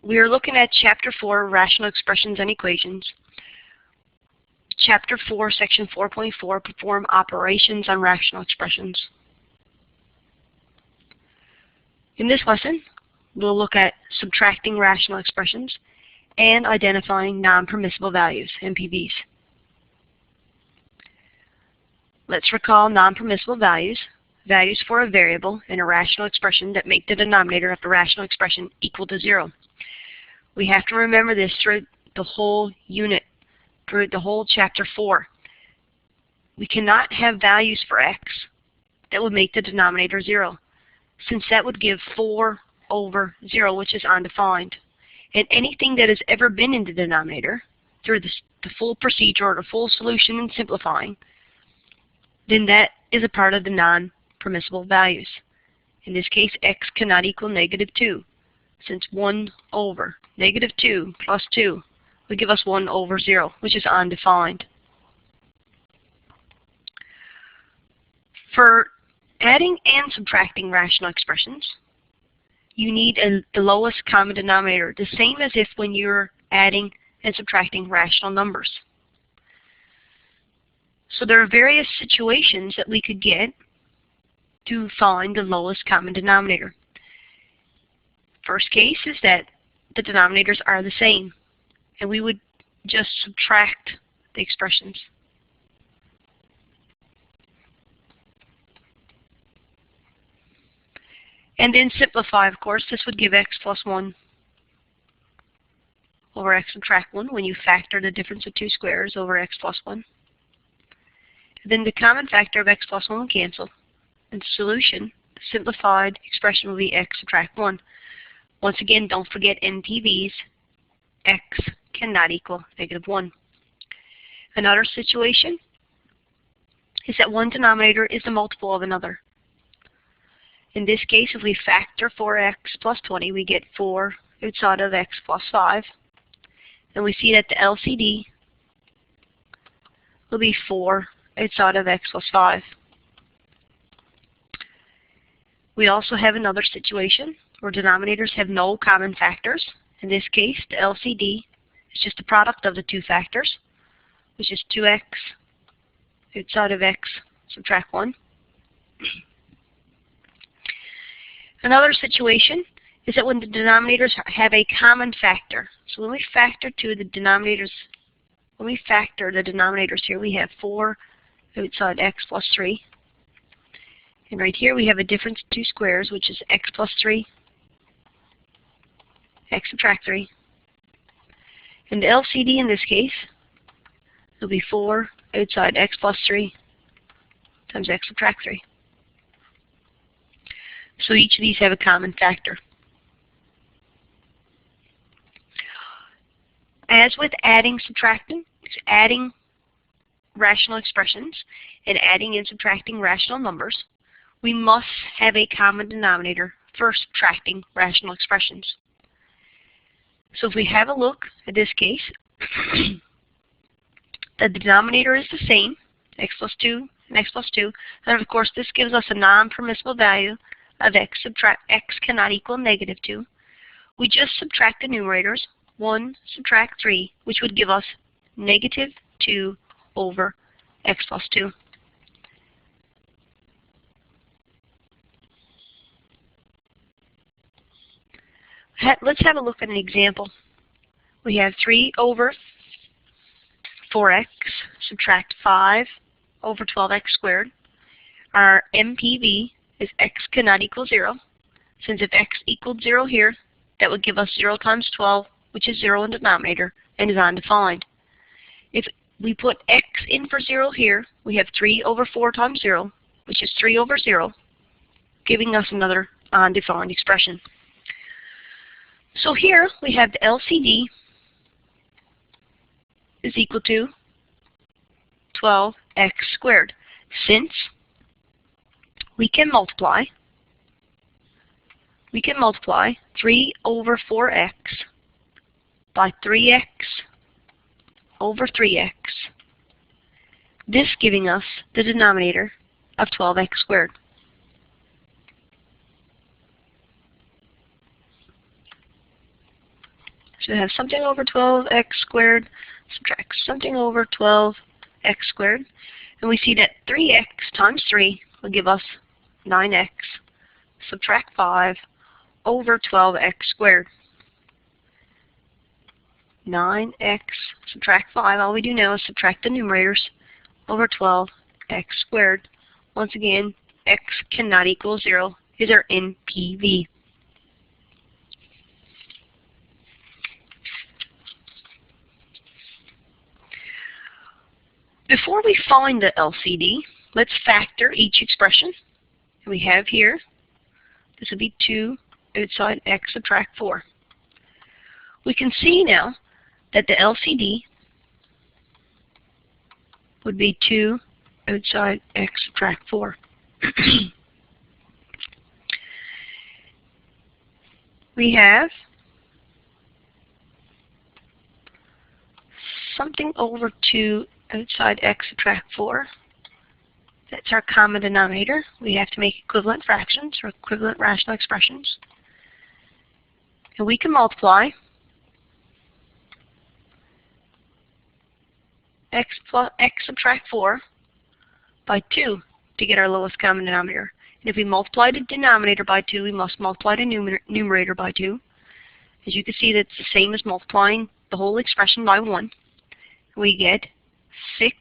We are looking at Chapter 4, Rational Expressions and Equations. Chapter 4, Section 4.4, Perform Operations on Rational Expressions. In this lesson, we'll look at subtracting rational expressions and identifying non-permissible values, NPVs. Let's recall non-permissible values, values for a variable in a rational expression that make the denominator of the rational expression equal to 0. We have to remember this through the whole unit, through the whole Chapter 4. We cannot have values for x that would make the denominator 0, since that would give 4 over 0, which is undefined. And anything that has ever been in the denominator, through the full procedure or the full solution and simplifying, then that is a part of the non-permissible values. In this case, x cannot equal -2, since 1 over -2 plus 2 would give us 1 over 0, which is undefined. For adding and subtracting rational expressions, you need the lowest common denominator, the same as if when you're adding and subtracting rational numbers. So there are various situations that we could get to find the lowest common denominator. First case is that the denominators are the same, and we would just subtract the expressions. And then simplify, of course. This would give x plus 1 over x subtract 1 when you factor the difference of two squares over x plus 1. Then the common factor of x plus 1 will cancel. And the solution, the simplified expression, will be x subtract 1. Once again, don't forget NPVs. X cannot equal -1. Another situation is that one denominator is the multiple of another. In this case, if we factor 4x plus 20, we get 4 outside of x plus 5. And we see that the LCD will be 4 outside of x plus 5. We also have another situation where denominators have no common factors. In this case, the LCD is just the product of the two factors, which is 2x outside of x subtract 1. Another situation is that when the denominators have a common factor. So when we factor the denominators here, we have 4 outside x plus 3. And right here we have a difference of two squares, which is x plus 3, x subtract 3. And the LCD in this case will be 4 outside x plus 3 times x subtract 3. So each of these have a common factor. As with adding, subtracting, adding rational expressions and adding and subtracting rational numbers, we must have a common denominator for subtracting rational expressions. So if we have a look at this case, the denominator is the same, x plus 2 and x plus 2, and of course this gives us a non-permissible value of x cannot equal -2. We just subtract the numerators, 1 subtract 3, which would give us -2 over x plus 2. Let's have a look at an example. We have 3 over 4x subtract 5 over 12x squared. Our NPV is x cannot equal 0. Since if x equaled 0 here, that would give us 0 times 12, which is 0 in the denominator and is undefined. If we put x in for 0 here, we have 3 over 4 times 0, which is 3 over 0, giving us another undefined expression. So here we have the LCD is equal to 12x squared. Since we can multiply 3 over 4x by 3x over 3x, this giving us the denominator of 12x squared. So we have something over 12x squared, subtract something over 12x squared. And we see that 3x times 3 will give us 9x, subtract 5 over 12x squared. 9x, subtract 5. All we do now is subtract the numerators over 12x squared. Once again, x cannot equal 0 is our NPV. Before we find the LCD, let's factor each expression. We have here, this would be 2 outside x subtract 4. We can see now that the LCD would be 2 outside x subtract 4. We have something over 2 outside x subtract 4. That's our common denominator. We have to make equivalent fractions or equivalent rational expressions. And we can multiply x subtract 4 by 2 to get our lowest common denominator. And if we multiply the denominator by 2, we must multiply the numerator by 2. As you can see, that's the same as multiplying the whole expression by 1. We get 6.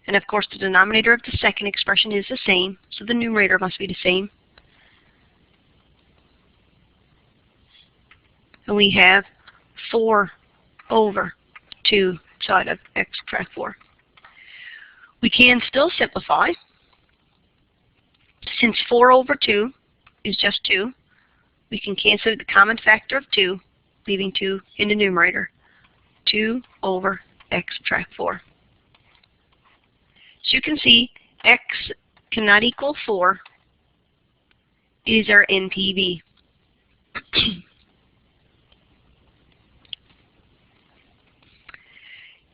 And of course, the denominator of the second expression is the same, so the numerator must be the same. And we have 4 over 2 side of x subtract 4. We can still simplify. Since 4 over 2 is just 2, we can cancel the common factor of 2, leaving 2 in the numerator. 2 over x subtract 4. As you can see, x cannot equal 4 is our NPV.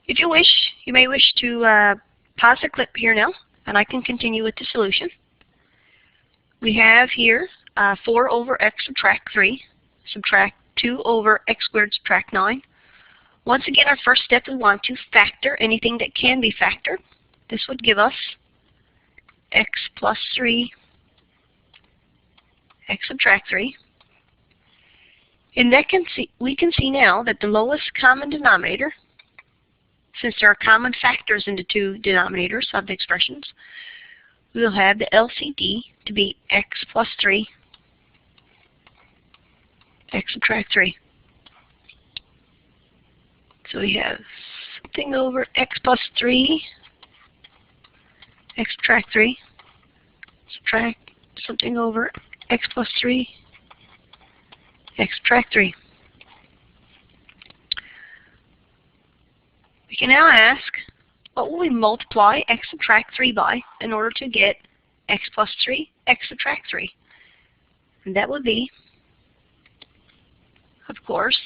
If you wish, you may wish to pause the clip here now, and I can continue with the solution. We have here 4 over x subtract 3, subtract 2 over x squared subtract 9. Once again, our first step, we want to factor anything that can be factored. This would give us x plus 3, x subtract 3. And we can see now that the lowest common denominator, since there are common factors in the two denominators of the expressions, we will have the LCD to be x plus 3, x subtract 3. So we have something over x plus 3, x subtract 3, subtract something over x plus 3, x subtract 3. We can now ask, what will we multiply x subtract 3 by in order to get x plus 3, x subtract 3? And that would be, of course,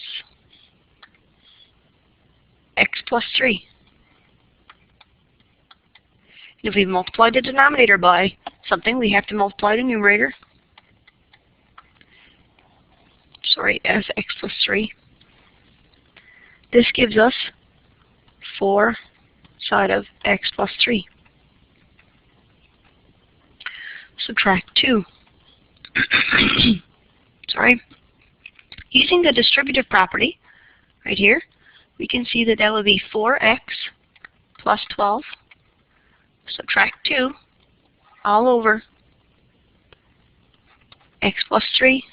x plus 3. And if we multiply the denominator by something, we have to multiply the numerator. Sorry, as x plus 3. This gives us 4 side of x plus 3. Subtract 2. Sorry. Using the distributive property right here, we can see that that would be 4x plus 12. Subtract 2 all over x plus 3,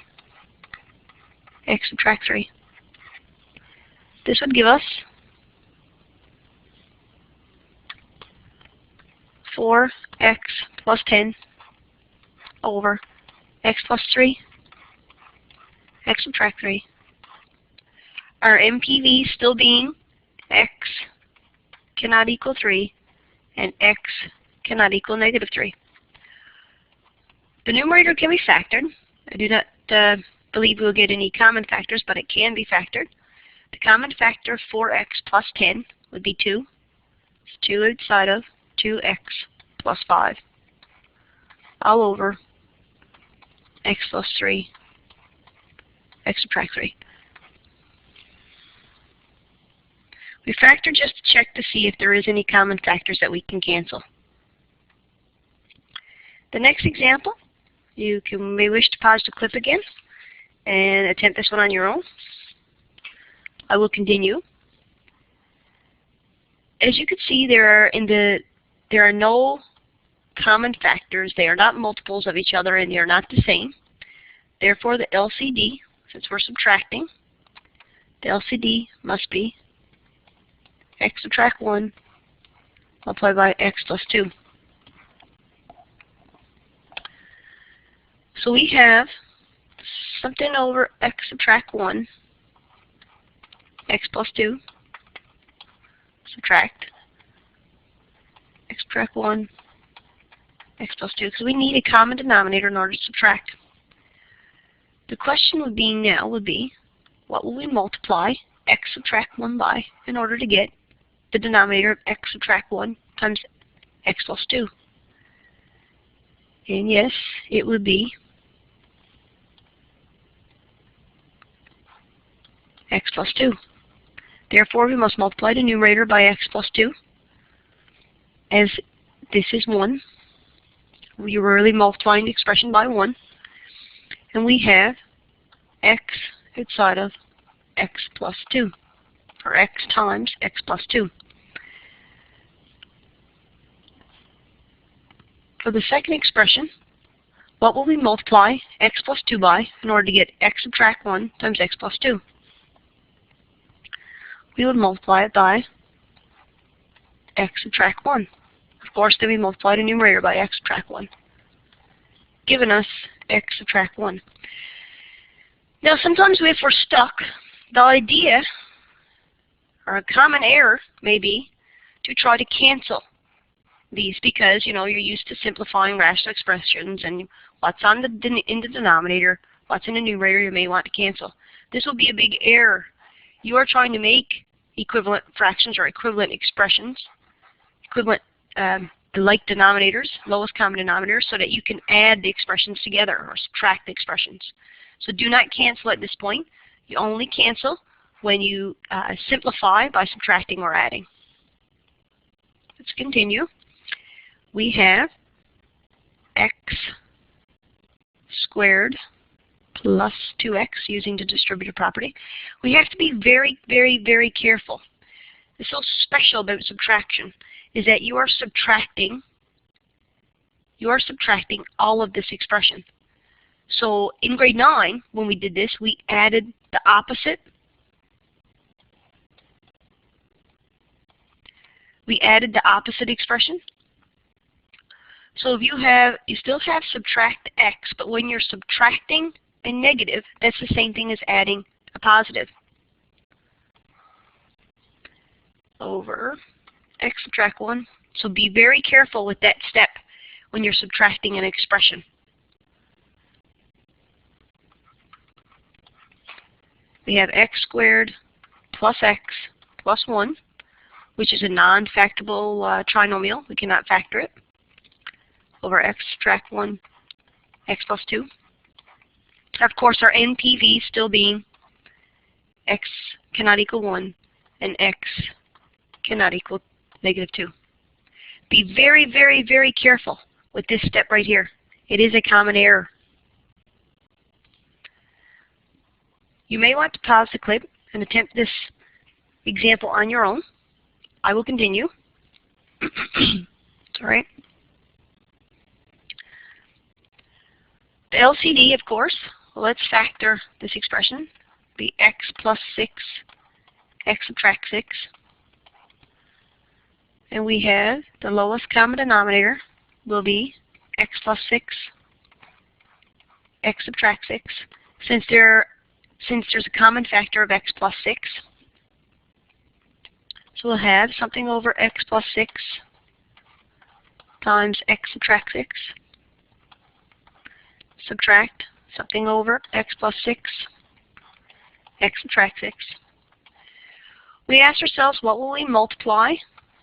x subtract 3. This would give us 4x plus 10 over x plus 3, x subtract 3. Our NPV still being x cannot equal 3 and x cannot equal negative 3. The numerator can be factored. I do not believe we'll get any common factors, but it can be factored. The common factor of 4x plus 10 would be 2. It's 2 outside of 2x plus 5 all over x plus 3, x subtract 3. We factor just to check to see if there is any common factors that we can cancel. The next example, you may wish to pause the clip again and attempt this one on your own. I will continue. As you can see, there are no common factors. They are not multiples of each other, and they are not the same. Therefore, the LCD, since we're subtracting, the LCD must be x subtract 1 multiplied by x plus 2. So we have something over x subtract 1, x plus 2, subtract x subtract 1, x plus 2, because we need a common denominator in order to subtract. The question would be, what will we multiply x subtract 1 by in order to get the denominator of x subtract 1 times x plus 2? And yes, it would be x plus 2. Therefore, we must multiply the numerator by x plus 2, as this is 1. We are really multiplying the expression by 1. And we have x outside of x plus 2, or x times x plus 2. For the second expression, what will we multiply x plus 2 by in order to get x subtract 1 times x plus 2? We would multiply it by x subtract 1. Of course, then we multiply the numerator by x subtract 1, giving us x subtract 1. Now, sometimes if we're stuck, the idea, or a common error, may be to try to cancel these, because you're used to simplifying rational expressions, and what's in the denominator, what's in the numerator, you may want to cancel. This will be a big error. You are trying to make equivalent fractions or equivalent expressions, equivalent like denominators, lowest common denominators, so that you can add the expressions together or subtract the expressions. So do not cancel at this point. You only cancel when you simplify by subtracting or adding. Let's continue. We have x squared plus 2x using the distributive property. We have to be very, very, very careful. What's so special about subtraction is that you are subtracting all of this expression. So in grade 9, when we did this, we added the opposite. We added the opposite expression. So if you still have subtract x, but when you're subtracting a negative, that's the same thing as adding a positive. Over x subtract 1. So be very careful with that step when you're subtracting an expression. We have x squared plus x plus 1, which is a non-factorable trinomial. We cannot factor it. Over x subtract 1, x plus 2. Of course, our NPV still being x cannot equal 1 and x cannot equal negative 2. Be very, very, very careful with this step right here. It is a common error. You may want to pause the clip and attempt this example on your own. I will continue. All right. The LCD, of course, let's factor this expression. Be x plus 6, x subtract 6. And we have the lowest common denominator will be x plus 6, x subtract 6. Since there's a common factor of x plus 6, so we'll have something over x plus 6 times x subtract 6. Subtract something over x plus 6, x subtract 6. We ask ourselves, what will we multiply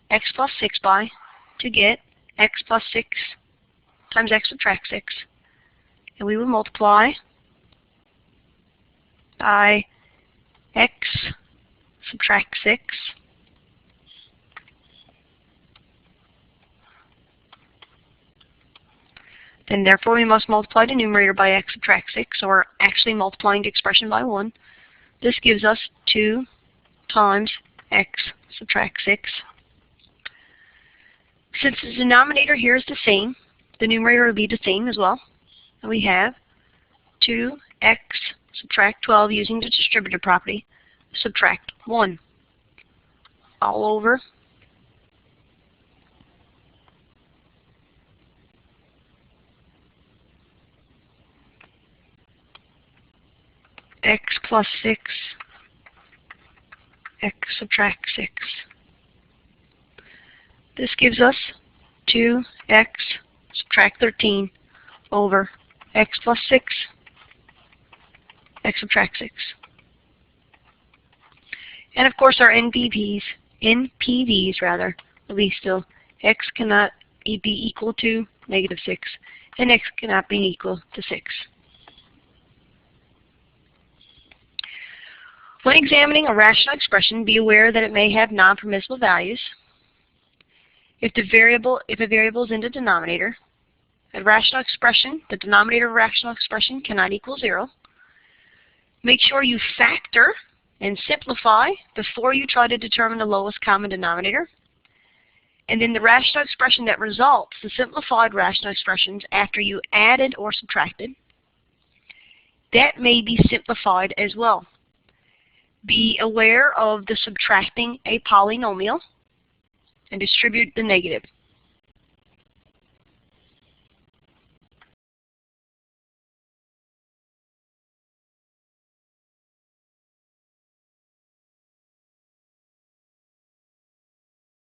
x plus 6 by to get x plus 6 times x subtract 6? And we will multiply by x subtract 6 and therefore we must multiply the numerator by x subtract 6, or actually multiplying the expression by 1. This gives us 2 times x subtract 6. Since the denominator here is the same, the numerator will be the same as well. And we have 2x subtract 12 using the distributive property, subtract 1, all over x plus 6, x subtract 6. This gives us 2x subtract 13 over x plus 6, x subtract 6. And of course our NPVs will be still x cannot be equal to negative 6, and x cannot be equal to 6. When examining a rational expression, be aware that it may have non-permissible values. If a variable is in the denominator, the denominator of a rational expression cannot equal 0. Make sure you factor and simplify before you try to determine the lowest common denominator. And then the rational expression that results, the simplified rational expressions after you added or subtracted, that may be simplified as well. Be aware of the subtracting a polynomial and distribute the negative.